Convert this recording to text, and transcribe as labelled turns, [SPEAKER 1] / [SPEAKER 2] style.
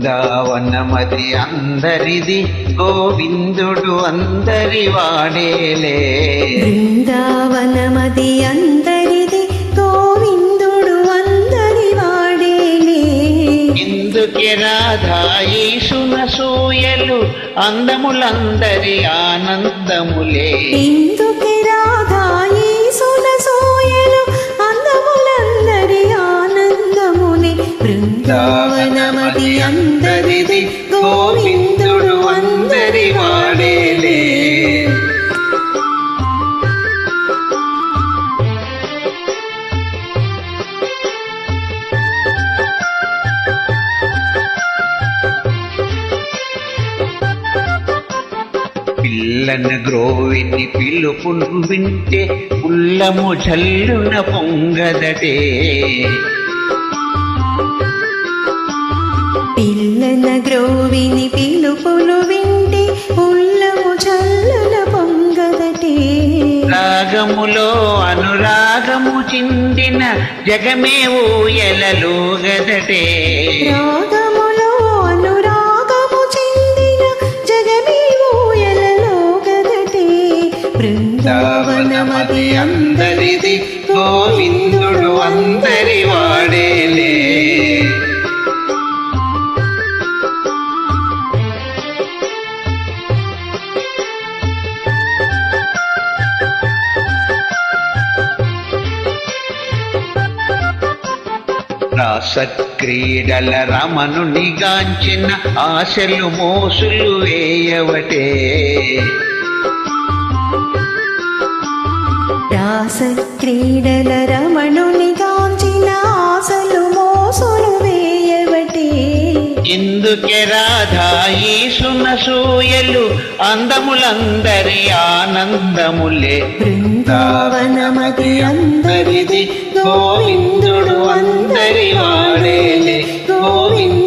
[SPEAKER 1] బృందావనమది అందరిది గోవిందుడు అందరి వాడేలే.
[SPEAKER 2] బృందావనమది అందరిది గోవిందుడు అందరి వాడేలే.
[SPEAKER 1] ఇందుకే రాధాయీశున సూయలు అందములందరి ఆనందములే.
[SPEAKER 2] ఇందుకే రాధాయీశున సూయలు అందములందరి ఆనందములే. బృందావనమది అందరిది గోవిందుడు అందరి వాడేలే. పిల్లన గ్రోవిని పిలుపును వింటే ఉల్లము జల్లున పొంగదటే. పిల్లన గ్రోవిని పిలుపులు వింటే ఉల్లము జల్లున పొంగదటే.
[SPEAKER 1] రాగములో అనురాగము చిందిన జగమే ఊయలలోగదటే.
[SPEAKER 2] రాగములో అనురాగము చిందిన జగమే ఊయలలోగదటే. బృందావనమది
[SPEAKER 1] అందరిది గోవిందుడు అందరి వాడేలే. రాసక్రీడల రమణుని గాంచిన ఆశలు మోసులు వేయవటే.
[SPEAKER 2] రాసక్రీడల రమణుని గాంచిన ఆశలు మోసులు వేయవటే.
[SPEAKER 1] ఇందుకే రాధాయీశున సూయలు అందములందరి ఆనందములే.
[SPEAKER 2] బృందావనమది
[SPEAKER 1] అందరిది గోవిందుడు అందరి వాడేలే. గోవింద